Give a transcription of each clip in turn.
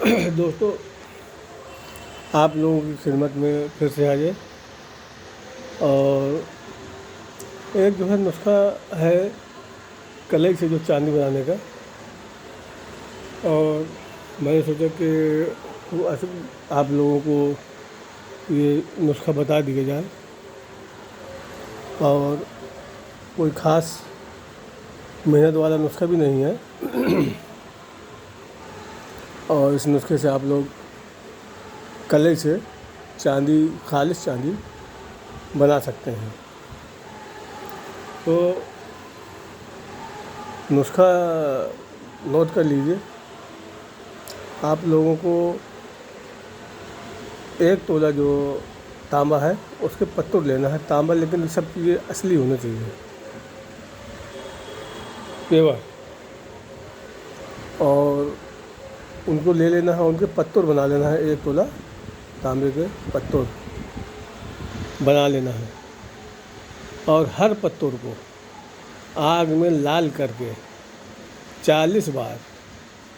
دوستو، آپ لوگوں کی خدمت میں پھر سے حاضر اور ایک جو ہے نسخہ ہے کلئی سے جو چاندی بنانے کا، اور میں نے سوچا کہ آپ لوگوں کو یہ نسخہ بتا دیا جائے، اور کوئی خاص محنت والا نسخہ بھی نہیں ہے، اور اس نسخے سے آپ لوگ کلئی سے چاندی، خالص چاندی بنا سکتے ہیں۔ تو نسخہ نوٹ کر لیجیے۔ آپ لوگوں کو 1 تولہ جو تانبا ہے اس کے پتر لینا ہے، تانبا، لیکن یہ سب چیزیں اصلی ہونا چاہیے، پیور، اور ان کو لے لینا ہے، ان کے پتر بنا لینا ہے، 1 تولہ تانبے کے پتر بنا لینا ہے، اور ہر پتر کو آگ میں لال کر کے 40 بار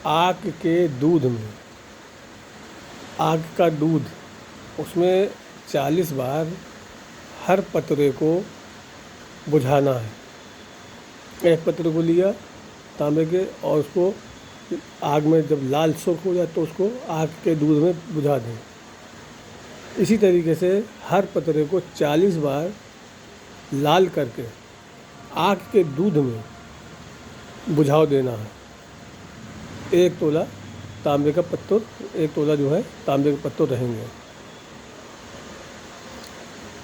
آگ کے دودھ میں، آگ کا دودھ اس میں 40 بار ہر پترے کو بجھانا ہے۔ 1 پتر کو لیا تانبے کے، اور اس کو آگ میں جب لال سرخ ہو جائے تو اس کو آگ کے دودھ میں بجھا دیں۔ اسی طریقے سے ہر پترے کو 40 بار لال کر کے آگ کے دودھ میں بجھاؤ دینا ہے۔ 1 تولہ تانبے کا پتر، 1 تولہ جو ہے تانبے کے پتر رہیں گے۔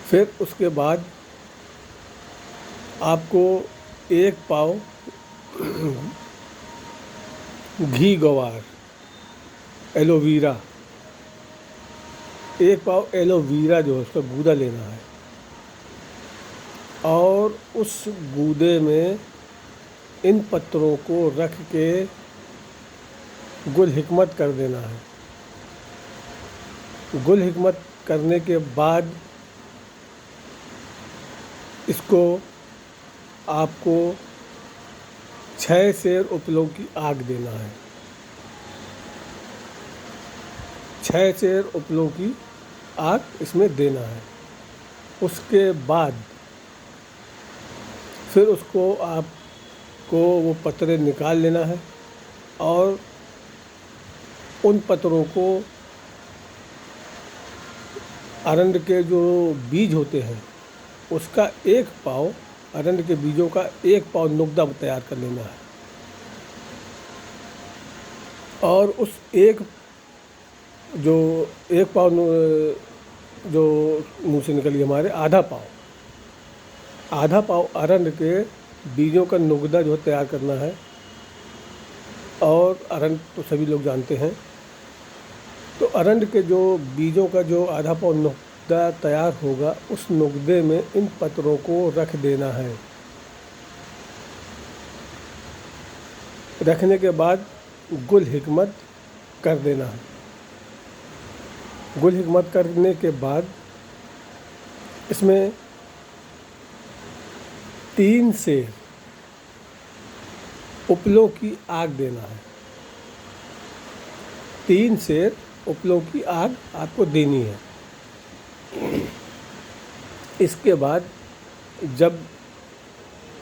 پھر اس کے بعد آپ کو 1 پاؤ گھی گوار، ایلو ویرا، 1 پاؤ ایلو ویرا جو ہے اس کا گودا لینا ہے، اور اس گودے میں ان پتروں کو رکھ کے گل حکمت کر دینا ہے۔ گل حکمت کرنے کے بعد اس کو آپ کو 6 سیر اپلوں کی آگ دینا ہے، 6 سیر اپلوں کی آگ اس میں دینا ہے۔ اس کے بعد پھر اس کو آپ کو وہ پترے نکال لینا ہے، اور ان پتروں کو ارنڈ کے جو بیج ہوتے ہیں اس کا 1 پاؤ، ارنڈ کے بیجوں کا 1 پاؤ نقدہ تیار کر لینا ہے، اور اس 1 پاؤ جو منہ سے نکلی ہمارے آدھا پاؤ ارنڈ کے بیجوں کا نقدہ جو تیار کرنا ہے، اور ارنڈ تو سبھی لوگ جانتے ہیں، تو ارنڈ کے جو بیجوں کا جو آدھا پاؤ نقدہ تیار ہوگا اس نقدے میں ان پتروں کو رکھ دینا ہے۔ رکھنے کے بعد گل حکمت کر دینا ہے۔ گل حکمت کرنے کے بعد اس میں 3 سیر اپلوں کی آگ دینا ہے، 3 سیر اپلوں کی آگ آپ کو دینی ہے۔ اس کے بعد جب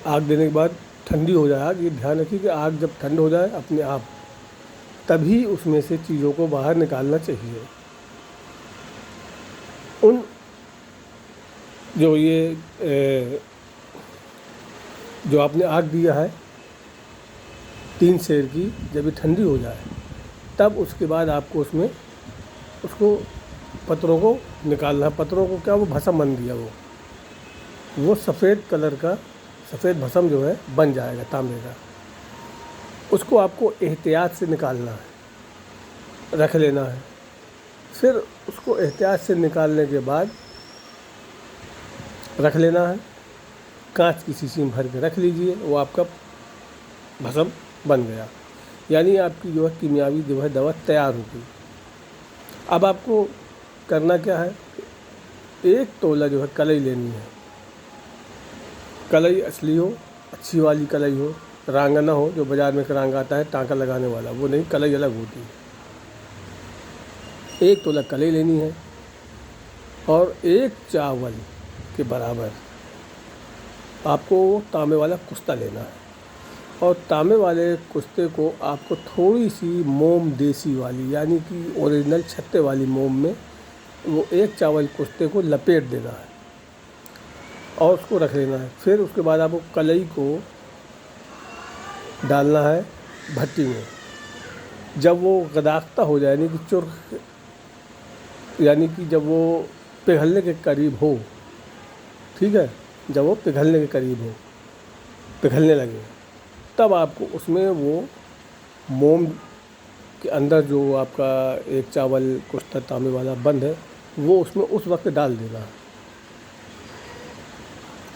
آگ دینے کے بعد ٹھنڈی ہو جائے آگ، یہ دھیان رکھیے کہ آگ جب ٹھنڈ ہو جائے اپنے آپ، تبھی اس میں سے چیزوں کو باہر نکالنا چاہیے۔ جو آپ نے آگ دیا ہے 3 سیر کی، جب یہ ٹھنڈی ہو جائے تب اس کے بعد آپ کو اس کو پتروں کو نکالنا ہے۔ پتروں کو کیا، وہ بھسم بن گیا، وہ سفید کلر کا، سفید بھسم جو ہے بن جائے گا تانبے کا، اس کو آپ کو احتیاط سے نکالنا ہے، رکھ لینا ہے۔ پھر اس کو احتیاط سے نکالنے کے بعد رکھ لینا ہے، کانچ کی شیشی میں بھر کے رکھ لیجئے، وہ آپ کا بھسم بن گیا، یعنی آپ کی جو ہے کیمیاوی جو ہے دوا تیار ہو گئی۔ اب آپ کو کرنا کیا ہے، 1 تولہ جو ہے کلئی لینی ہے، کلئی اصلی ہو، اچھی والی کلئی ہو، رانگا نہ ہو جو بازار میں رانگا آتا ہے ٹانکا لگانے والا، وہ نہیں، کلئی الگ ہوتی ہے۔ 1 तोला कलई लेनी है और 1 चावल के बराबर आपको तांबे वाला कुश्ता लेना है। और तांबे वाले कुश्ते को आपको थोड़ी सी मोम देसी वाली, यानी कि ओरिजिनल छत्ते वाली मोम में वो 1 चावल कुश्ते को लपेट देना है और उसको रख लेना है। फिर उसके बाद आपको कलई को डालना है भट्टी में। जब वो गदाख्ता हो जाए, यानी कि चुर्ख, यानी कि जब वो पिघलने के करीब हो, ठीक है, जब वो पिघलने के करीब हो, पिघलने लगे, तब आपको उसमें वो मोम के अंदर जो आपका 1 चावल कुश्ता तांबे वाला बंद है वो उसमें उस वक्त डाल देना है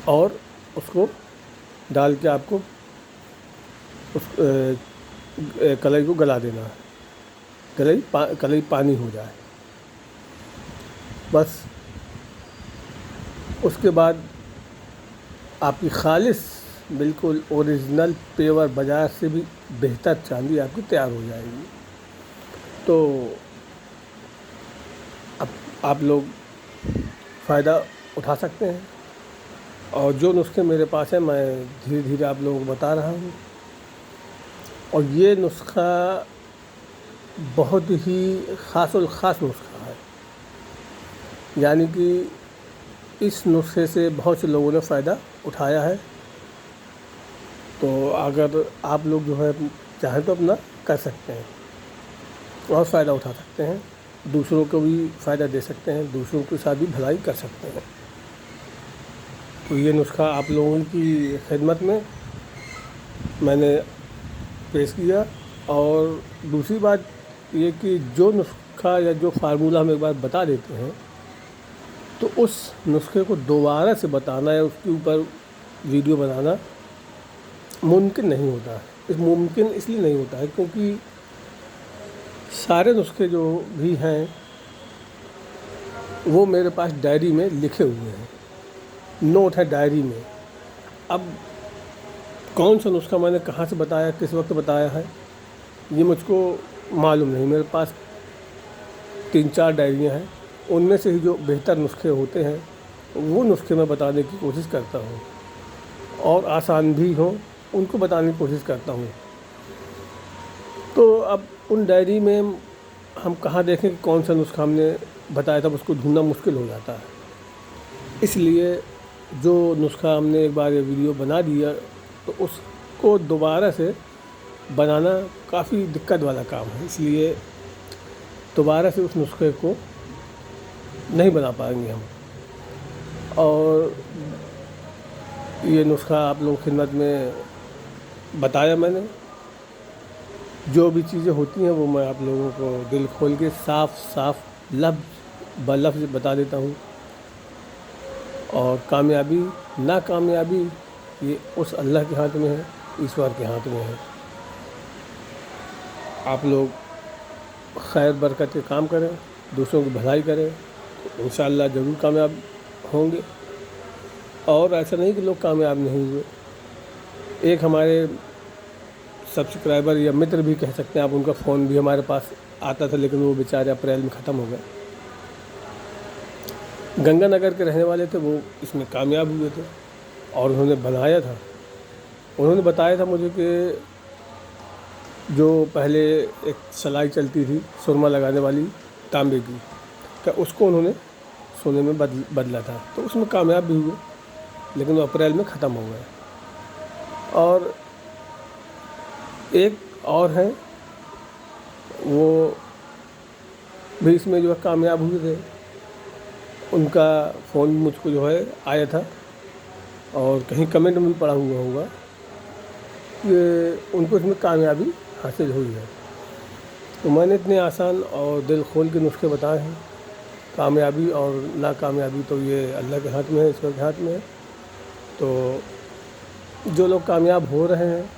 और उसको डाल के आपको उस कलई को गला देना है। कलई पानी हो जाए बस। उसके बाद आपकी खालिस बिल्कुल ओरिजिनल पेवर बाज़ार से भी बेहतर चांदी आपकी तैयार हो जाएगी। तो अब आप लोग फ़ायदा उठा सकते हैं और जो नुस्खे मेरे पास हैं मैं धीरे धीरे आप लोगों को बता रहा हूँ। और ये नुस्खा बहुत ही ख़ास नुस्खा है, यानी कि इस नुस्खे से बहुत से लोगों ने फ़ायदा उठाया है। तो अगर आप लोग जो है चाहें तो अपना कर सकते हैं और फ़ायदा उठा सकते हैं, दूसरों को भी फ़ायदा दे सकते हैं, दूसरों के साथ भी भलाई कर सकते हैं। तो ये नुस्खा आप लोगों की खिदमत में मैंने पेश किया। और दूसरी बात ये कि जो नुस्खा या जो फार्मूला हम एक बार बता देते हैं तो उस नुस्खे को दोबारा से बताना या उसके ऊपर वीडियो बनाना मुमकिन नहीं होता है। मुमकिन इसलिए नहीं होता है क्योंकि सारे नुस्खे जो भी हैं वो मेरे पास डायरी में लिखे हुए हैं, नोट है डायरी में। अब कौन सा नुस्खा मैंने कहाँ से बताया, किस वक्त बताया है, ये मुझको मालूम नहीं। मेरे पास 3-4 डायरियाँ हैं, उनमें से ही जो बेहतर नुस्खे होते हैं वो नुस्खे मैं बताने की कोशिश करता हूँ और आसान भी हों उनको बताने की कोशिश करता हूँ। तो अब उन डायरी में हम कहाँ देखें कि कौन सा नुस्खा हमने बताया था, उसको ढूंढना मुश्किल हो जाता है। इसलिए जो नुस्खा हमने एक बार ये वीडियो बना दिया तो उसको दोबारा से बनाना काफ़ी दिक्कत वाला काम है, इसलिए दोबारा से उस नुस्खे को नहीं बना पाएंगे हम। और ये नुस्खा आप लोगों की खिदमत में बताया मैंने। जो भी चीज़ें होती हैं वो मैं आप लोगों को दिल खोल के साफ लफ्ज़ ब लफ्ज़ बता देता हूँ। और कामयाबी नाकामयाबी ये उस अल्लाह के हाथ में है, ईश्वर के हाथ में है। आप लोग खैर बरकत के काम करें, दूसरों की भलाई करें, तो इंशाअल्लाह ज़रूर कामयाब होंगे। और ऐसा नहीं कि लोग कामयाब नहीं हुए। एक हमारे सब्सक्राइबर या मित्र भी कह सकते हैं आप, उनका फ़ोन भी हमारे पास आता था लेकिन वो बेचारे अप्रैल में ख़त्म हो गए। गंगानगर के रहने वाले थे, वो इसमें कामयाब हुए थे और उन्होंने बनाया था। उन्होंने बताया था मुझे कि जो पहले एक सलाई चलती थी सुरमा लगाने वाली तांबे की, क्या उसको उन्होंने सोने में बदला था, तो उसमें कामयाब भी हुए लेकिन वो अप्रैल में ख़त्म हो गए। और एक और हैं वो भी इसमें जो है कामयाब हुए थे, उनका फ़ोन मुझको जो है आया था और कहीं कमेंट में भी पड़ा हुआ होगा कि उनको इसमें कामयाबी हासिल हुई है। तो मैंने इतने आसान और दिल खोल के नुस्खे बताए हैं। कामयाबी और नाकामयाबी तो ये अल्लाह के हाथ में है, ईश्वर के हाथ में है। तो जो लोग कामयाब हो रहे हैं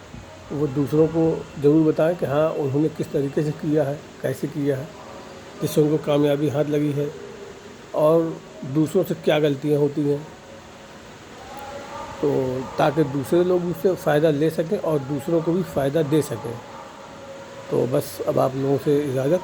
वो दूसरों को ज़रूर बताएं कि हाँ उन्होंने किस तरीके से किया है, कैसे किया है, जिससे उनको कामयाबी हाथ लगी है और दूसरों से क्या गलतियाँ होती हैं, तो ताकि दूसरे लोग उससे फ़ायदा ले सकें और दूसरों को भी फ़ायदा दे सकें। तो बस अब आप लोगों से इजाज़त।